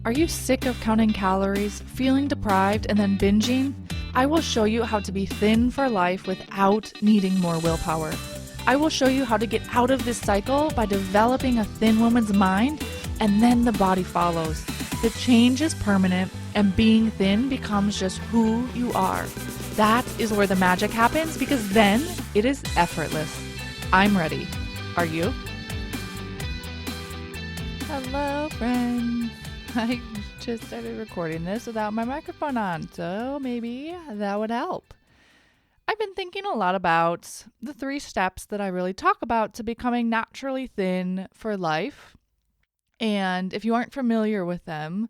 Are you sick of counting calories, feeling deprived, and then binging? I will show you how to be thin for life without needing more willpower. I will show you how to get out of this cycle by developing a thin woman's mind, and then the body follows. The change is permanent, and being thin becomes just who you are. That is where the magic happens, because then it is effortless. I'm ready. Are you? Hello, friends. I just started recording this without my microphone on, so maybe that would help. I've been thinking a lot about the 3 steps that I really talk about to becoming naturally thin for life. And if you aren't familiar with them,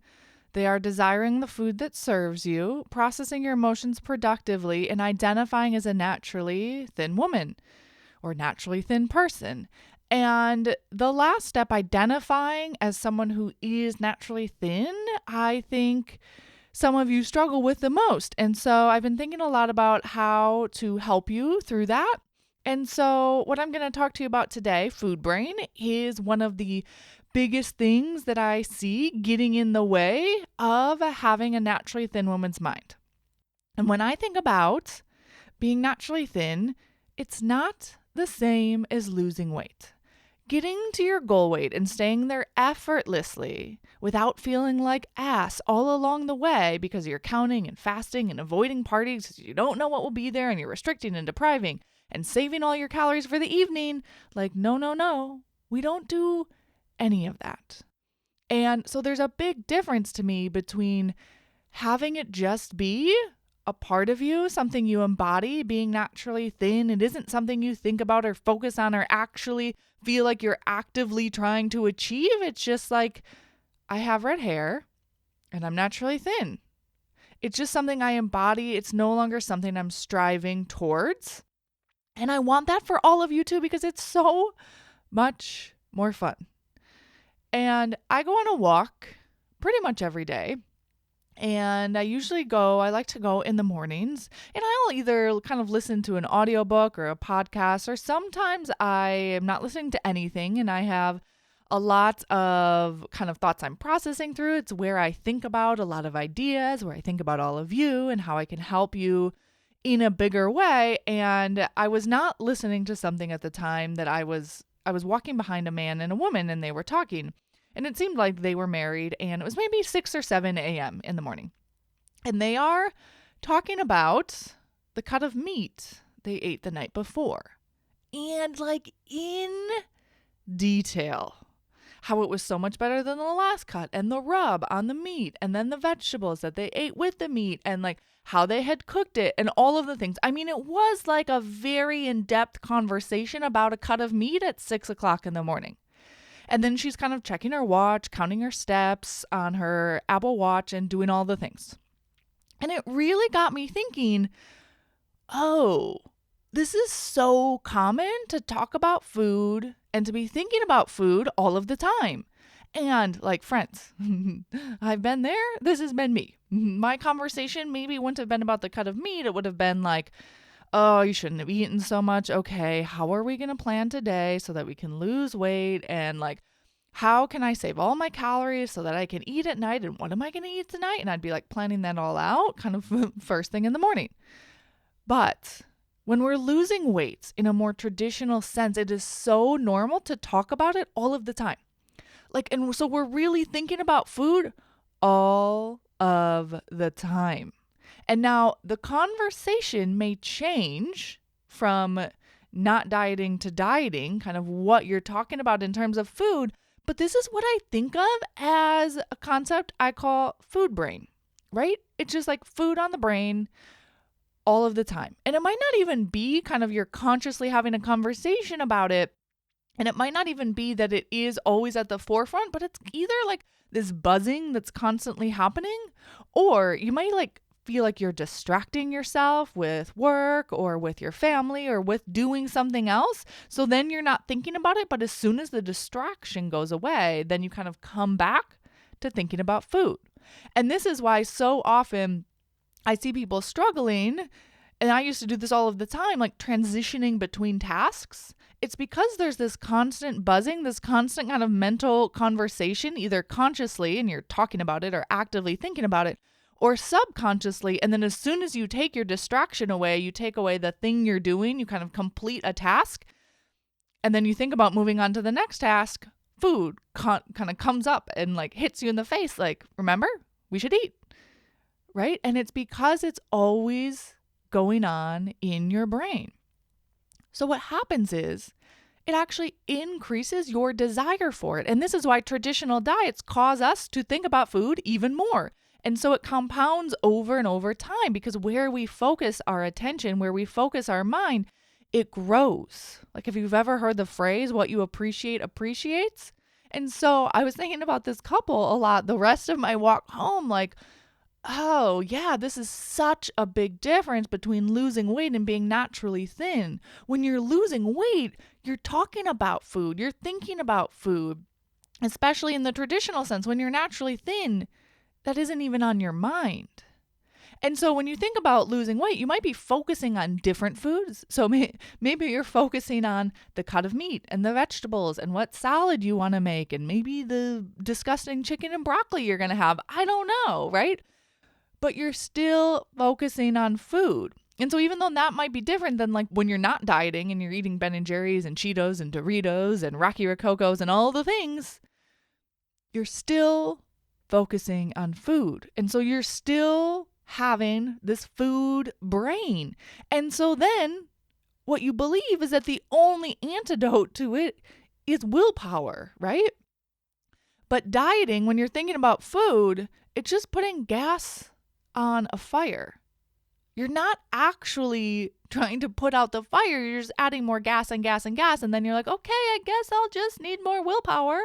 they are desiring the food that serves you, processing your emotions productively, and identifying as a naturally thin woman or naturally thin person. And the last step, identifying as someone who is naturally thin, I think some of you struggle with the most. And so I've been thinking a lot about how to help you through that. And so what I'm going to talk to you about today, food brain, is one of the biggest things that I see getting in the way of having a naturally thin woman's mind. And when I think about being naturally thin, it's not the same as losing weight. Getting to your goal weight and staying there effortlessly without feeling like ass all along the way because you're counting and fasting and avoiding parties because you don't know what will be there and you're restricting and depriving and saving all your calories for the evening. Like, no. We don't do any of that. And so there's a big difference to me between having it just be a part of you, something you embody, being naturally thin. It isn't something you think about or focus on or actually feel like you're actively trying to achieve. It's just like, I have red hair and I'm naturally thin. It's just something I embody. It's no longer something I'm striving towards. And I want that for all of you too, because it's so much more fun. And I go on a walk pretty much every day. And I like to go in the mornings, and I'll either kind of listen to an audiobook or a podcast, or sometimes I am not listening to anything and I have a lot of kind of thoughts I'm processing through. It's where I think about a lot of ideas, where I think about all of you and how I can help you in a bigger way. And I was not listening to something at the time that I was walking behind a man and a woman, and they were talking. And it seemed like they were married, and it was maybe 6 or 7 a.m. in the morning. And they are talking about the cut of meat they ate the night before. And like in detail, how it was so much better than the last cut, and the rub on the meat, and then the vegetables that they ate with the meat, and like how they had cooked it, and all of the things. I mean, it was like a very in-depth conversation about a cut of meat at 6 o'clock in the morning. And then she's kind of checking her watch, counting her steps on her Apple Watch, and doing all the things. And it really got me thinking, oh, this is so common to talk about food and to be thinking about food all of the time. And like, friends, I've been there. This has been me. My conversation maybe wouldn't have been about the cut of meat. It would have been like, oh, you shouldn't have eaten so much. Okay, how are we going to plan today so that we can lose weight? And like, how can I save all my calories so that I can eat at night? And what am I going to eat tonight? And I'd be like planning that all out kind of first thing in the morning. But when we're losing weight in a more traditional sense, it is so normal to talk about it all of the time. Like, and so we're really thinking about food all of the time. And now the conversation may change from not dieting to dieting, kind of what you're talking about in terms of food. But this is what I think of as a concept I call food brain, right? It's just like food on the brain all of the time. And it might not even be kind of you're consciously having a conversation about it. And it might not even be that it is always at the forefront, but it's either like this buzzing that's constantly happening, or you might like feel like you're distracting yourself with work or with your family or with doing something else. So then you're not thinking about it. But as soon as the distraction goes away, then you kind of come back to thinking about food. And this is why so often I see people struggling And I used to do this all of the time, like transitioning between tasks. It's because there's this constant buzzing, this constant kind of mental conversation, either consciously and you're talking about it or actively thinking about it, or subconsciously. And then as soon as you take your distraction away, you take away the thing you're doing, you kind of complete a task. And then you think about moving on to the next task, food kind of comes up and like hits you in the face. Like, remember, we should eat, right? And it's because it's always going on in your brain. So what happens is it actually increases your desire for it. And this is why traditional diets cause us to think about food even more. And so it compounds over and over time, because where we focus our attention, where we focus our mind, it grows. Like if you've ever heard the phrase, what you appreciate appreciates. And so I was thinking about this couple a lot the rest of my walk home, like, oh, yeah, this is such a big difference between losing weight and being naturally thin. When you're losing weight, you're talking about food, you're thinking about food, especially in the traditional sense. When you're naturally thin, that isn't even on your mind. And so when you think about losing weight, you might be focusing on different foods. So maybe you're focusing on the cut of meat and the vegetables and what salad you want to make and maybe the disgusting chicken and broccoli you're going to have. I don't know, right? But you're still focusing on food. And so even though that might be different than like when you're not dieting and you're eating Ben & Jerry's and Cheetos and Doritos and Rocky Rococos and all the things, you're still focusing on food. And so you're still having this food brain. And so then what you believe is that the only antidote to it is willpower, right? But dieting, when you're thinking about food, it's just putting gas on a fire. You're not actually trying to put out the fire. You're just adding more gas and gas and gas. And then you're like, okay, I guess I'll just need more willpower.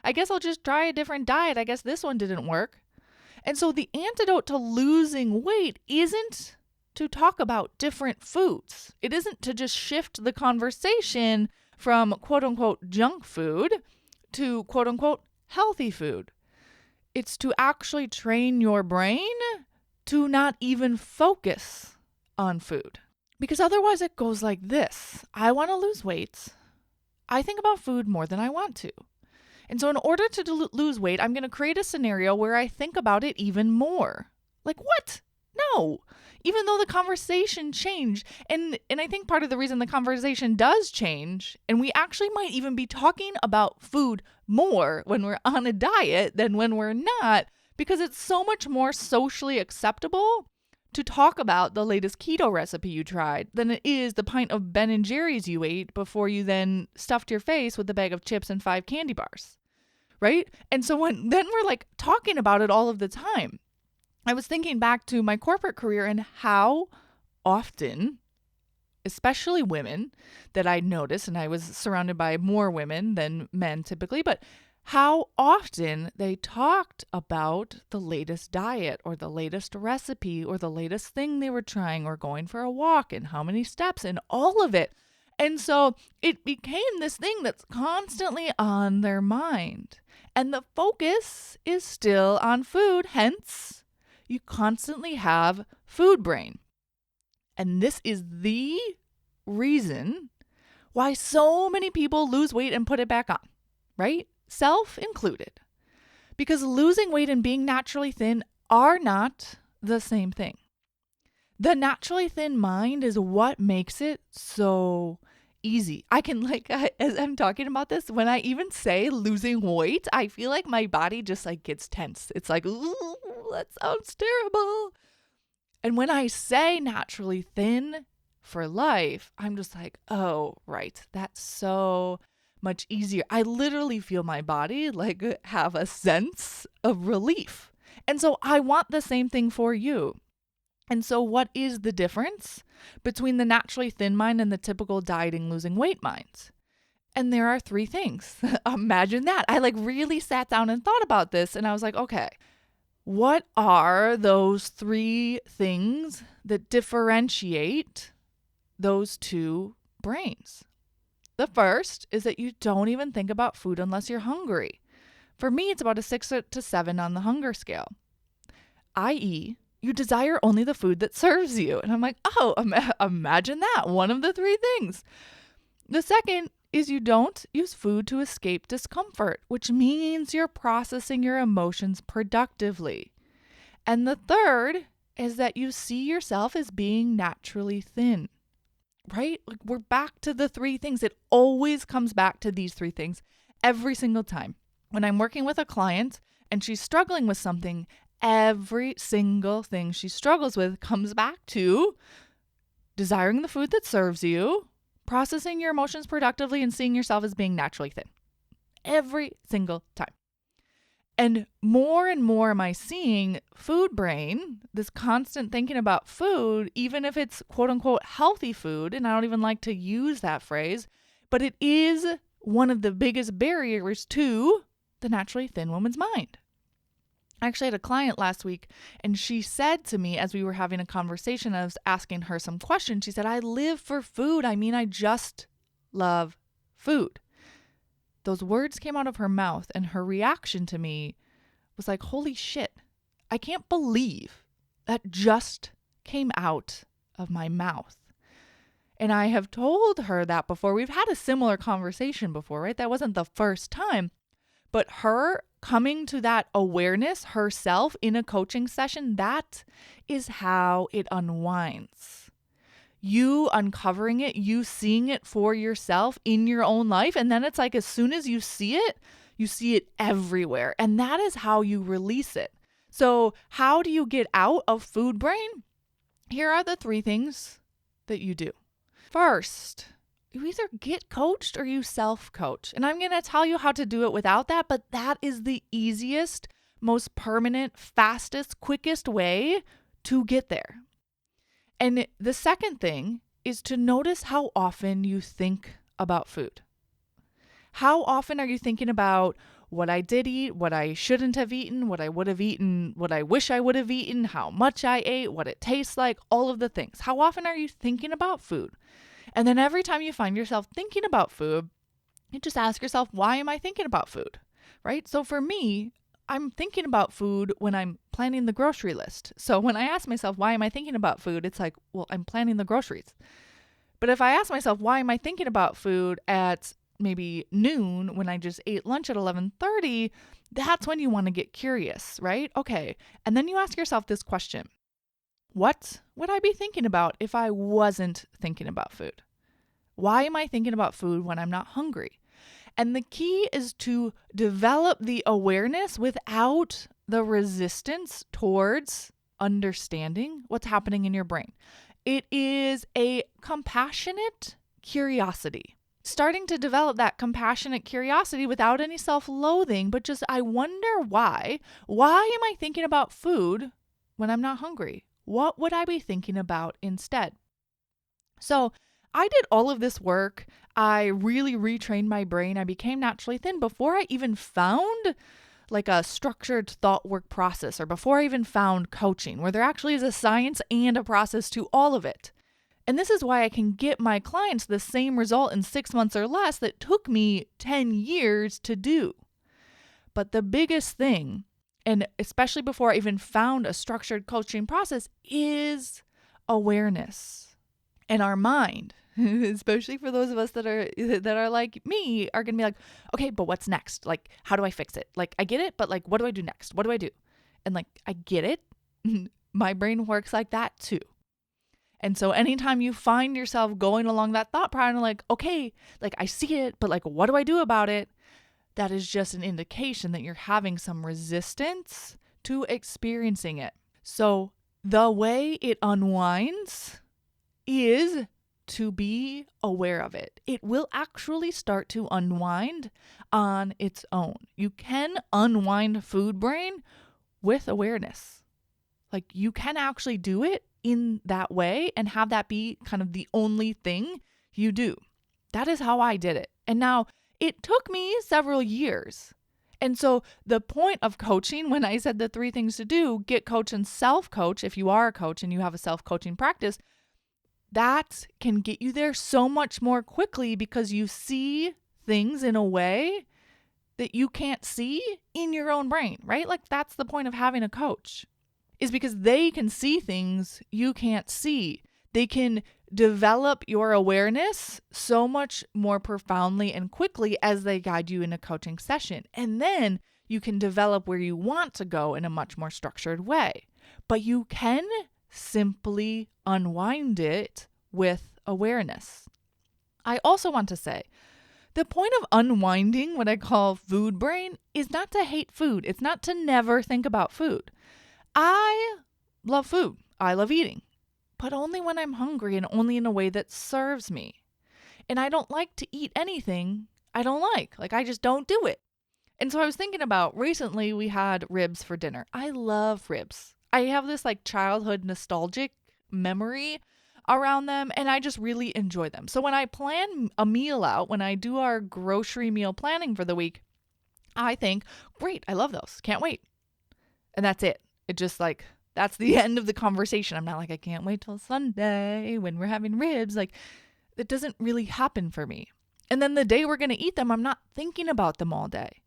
I guess I'll just try a different diet. I guess this one didn't work. And so the antidote to losing weight isn't to talk about different foods. It isn't to just shift the conversation from quote unquote junk food to quote unquote healthy food. It's to actually train your brain to not even focus on food. Because otherwise it goes like this. I want to lose weight. I think about food more than I want to. And so in order to lose weight, I'm going to create a scenario where I think about it even more. Like, what? No. Even though the conversation changed. And I think part of the reason the conversation does change, and we actually might even be talking about food more when we're on a diet than when we're not, because it's so much more socially acceptable to talk about the latest keto recipe you tried than it is the pint of Ben & Jerry's you ate before you then stuffed your face with a bag of chips and 5 candy bars, right? And so then we're like talking about it all of the time. I was thinking back to my corporate career and how often, especially women that I noticed, and I was surrounded by more women than men typically, but how often they talked about the latest diet or the latest recipe or the latest thing they were trying or going for a walk and how many steps and all of it. And so it became this thing that's constantly on their mind. And the focus is still on food. Hence, you constantly have food brain. And this is the reason why so many people lose weight and put it back on, right? Self included, because losing weight and being naturally thin are not the same thing. The naturally thin mind is what makes it so easy. I can as I'm talking about this, when I even say losing weight, I feel like my body just like gets tense. It's like, ooh, that sounds terrible. And when I say naturally thin for life, I'm just like, oh, right. That's so much easier. I literally feel my body like have a sense of relief. And so I want the same thing for you. And so what is the difference between the naturally thin mind and the typical dieting, losing weight minds? And there are 3 things. Imagine that. I really sat down and thought about this and I was like, okay, what are those 3 things that differentiate those 2 brains? The first is that you don't even think about food unless you're hungry. For me, it's about a 6 to 7 on the hunger scale, i.e., you desire only the food that serves you. And I'm like, oh, imagine that. One of the three things. The second is you don't use food to escape discomfort, which means you're processing your emotions productively. And the third is that you see yourself as being naturally thin, right? Like we're back to the three things. It always comes back to these three things every single time. When I'm working with a client and she's struggling with something, every single thing she struggles with comes back to desiring the food that serves you, processing your emotions productively, and seeing yourself as being naturally thin. Every single time. And more am I seeing food brain, this constant thinking about food, even if it's quote unquote healthy food, and I don't even like to use that phrase, but it is one of the biggest barriers to the naturally thin woman's mind. I actually had a client last week, and she said to me as we were having a conversation, I was asking her some questions. She said, I live for food. I just love food. Those words came out of her mouth, and her reaction to me was like, holy shit, I can't believe that just came out of my mouth. And I have told her that before. We've had a similar conversation before, right? That wasn't the first time. But her coming to that awareness herself in a coaching session, that is how it unwinds. You uncovering it, you seeing it for yourself in your own life. And then it's like as soon as you see it everywhere. And that is how you release it. So how do you get out of food brain? Here are the three things that you do. First, you either get coached or you self-coach. And I'm going to tell you how to do it without that, but that is the easiest, most permanent, fastest, quickest way to get there. And the second thing is to notice how often you think about food. How often are you thinking about what I did eat, what I shouldn't have eaten, what I would have eaten, what I wish I would have eaten, how much I ate, what it tastes like, all of the things. How often are you thinking about food? And then every time you find yourself thinking about food, you just ask yourself, why am I thinking about food? Right? So for me, I'm thinking about food when I'm planning the grocery list. So when I ask myself, why am I thinking about food? It's like, well, I'm planning the groceries. But if I ask myself, why am I thinking about food at maybe noon when I just ate lunch at 11:30, that's when you want to get curious, right? Okay. And then you ask yourself this question. What would I be thinking about if I wasn't thinking about food? Why am I thinking about food when I'm not hungry? And the key is to develop the awareness without the resistance towards understanding what's happening in your brain. It is a compassionate curiosity. Starting to develop that compassionate curiosity without any self-loathing, but just, I wonder why. Why am I thinking about food when I'm not hungry? What would I be thinking about instead? So I did all of this work. I really retrained my brain. I became naturally thin before I even found like a structured thought work process, or before I even found coaching, where there actually is a science and a process to all of it. And this is why I can get my clients the same result in 6 months or less that took me 10 years to do. But the biggest thing, and especially before I even found a structured coaching process, is awareness. And our mind, especially for those of us that are like me, are going to be like, okay, but what's next? Like, how do I fix it? Like, I get it, but like, what do I do next? What do I do? And like, I get it. My brain works like that too. And so anytime you find yourself going along that thought pattern, like, okay, like I see it, but like, what do I do about it? That is just an indication that you're having some resistance to experiencing it. So the way it unwinds is to be aware of it. It will actually start to unwind on its own. You can unwind food brain with awareness. Like you can actually do it in that way and have that be kind of the only thing you do. That is how I did it. And now it took me several years. And so the point of coaching, when I said the three things to do, get coach and self-coach, if you are a coach and you have a self-coaching practice, that can get you there so much more quickly because you see things in a way that you can't see in your own brain, right? Like that's the point of having a coach. is because they can see things you can't see. They can develop your awareness so much more profoundly and quickly as they guide you in a coaching session. And then you can develop where you want to go in a much more structured way. But you can simply unwind it with awareness. I also want to say, the point of unwinding what I call food brain is not to hate food. It's not to never think about food. I love food. I love eating, but only when I'm hungry and only in a way that serves me. And I don't like to eat anything I don't like. Like, I just don't do it. And so I was thinking about recently we had ribs for dinner. I love ribs. I have this like childhood nostalgic memory around them, and I just really enjoy them. So when I plan a meal out, when I do our grocery meal planning for the week, I think, great, I love those. Can't wait. And that's it. It just like, that's the end of the conversation. I'm not like, I can't wait till Sunday when we're having ribs. Like, it doesn't really happen for me. And then the day we're going to eat them, I'm not thinking about them all day.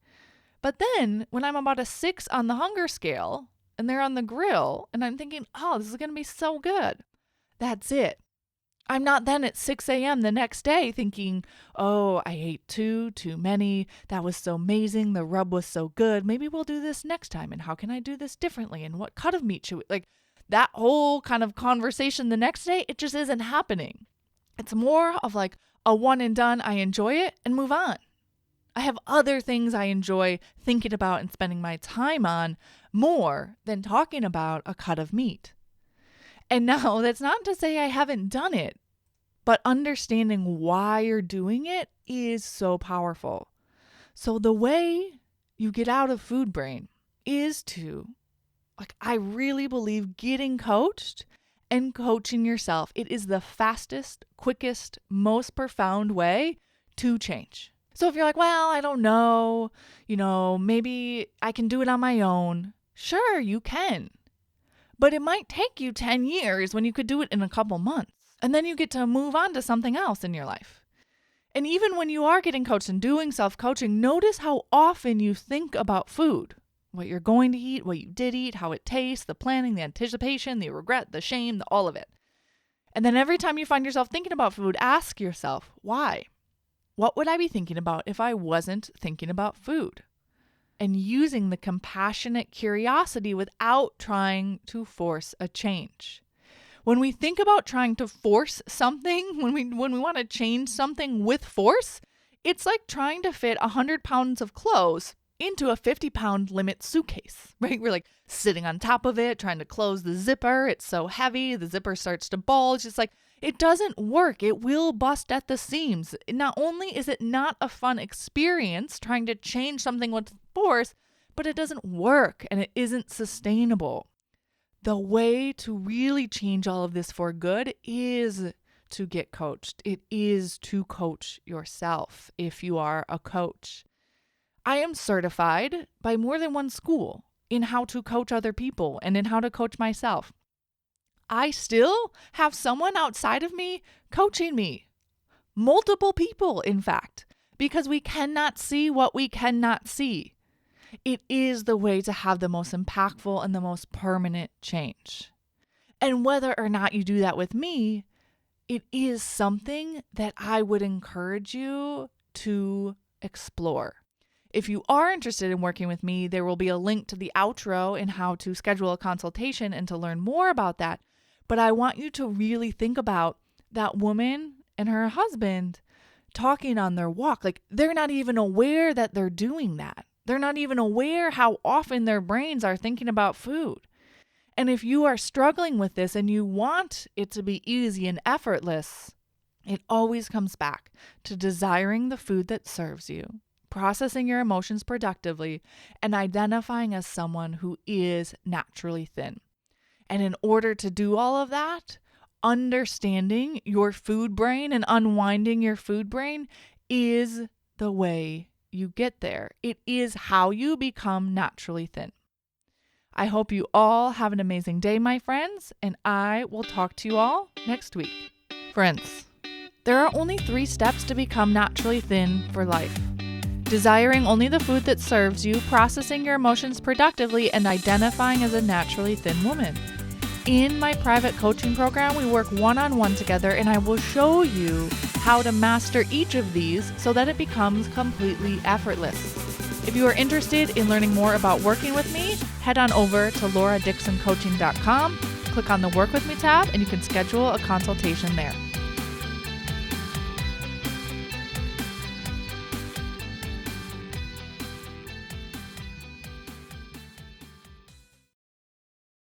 But then when I'm about a 6 on the hunger scale and they're on the grill and I'm thinking, oh, this is going to be so good. That's it. I'm not then at 6 a.m. the next day thinking, oh, I ate too many. That was so amazing. The rub was so good. Maybe we'll do this next time. And how can I do this differently? And what cut of meat should we, like that whole kind of conversation the next day, it just isn't happening. It's more of like a one and done. I enjoy it and move on. I have other things I enjoy thinking about and spending my time on more than talking about a cut of meat. And now that's not to say I haven't done it, but understanding why you're doing it is so powerful. So the way you get out of food brain is to, like, I really believe getting coached and coaching yourself. It is the fastest, quickest, most profound way to change. So if you're like, well, I don't know, maybe I can do it on my own. Sure, you can. But it might take you 10 years when you could do it in a couple months. And then you get to move on to something else in your life. And even when you are getting coached and doing self-coaching, notice how often you think about food. What you're going to eat, what you did eat, how it tastes, the planning, the anticipation, the regret, the shame, all of it. And then every time you find yourself thinking about food, ask yourself, why? What would I be thinking about if I wasn't thinking about food? And using the compassionate curiosity without trying to force a change. When we think about trying to force something, when we want to change something with force, it's like trying to fit 100 pounds of clothes into a 50-pound limit suitcase, right? We're like sitting on top of it, trying to close the zipper. It's so heavy, the zipper starts to bulge. It's like, it doesn't work. It will bust at the seams. Not only is it not a fun experience trying to change something with force, but it doesn't work and it isn't sustainable. The way to really change all of this for good is to get coached. It is to coach yourself if you are a coach. I am certified by more than one school in how to coach other people and in how to coach myself. I still have someone outside of me coaching me. Multiple people, in fact, because we cannot see what we cannot see. It is the way to have the most impactful and the most permanent change. And whether or not you do that with me, it is something that I would encourage you to explore. If you are interested in working with me, there will be a link to the outro and how to schedule a consultation and to learn more about that. But I want you to really think about that woman and her husband talking on their walk. Like, they're not even aware that they're doing that. They're not even aware how often their brains are thinking about food. And if you are struggling with this and you want it to be easy and effortless, it always comes back to desiring the food that serves you, processing your emotions productively, and identifying as someone who is naturally thin. And in order to do all of that, understanding your food brain and unwinding your food brain is the way you get there. It is how you become naturally thin. I hope you all have an amazing day, my friends, and I will talk to you all next week. Friends, there are only 3 steps to become naturally thin for life. desiring only the food that serves you, processing your emotions productively, and identifying as a naturally thin woman. In my private coaching program, we work one-on-one together, and I will show you how to master each of these so that it becomes completely effortless. If you are interested in learning more about working with me, head on over to lauradixoncoaching.com, click on the Work With Me tab, and you can schedule a consultation there.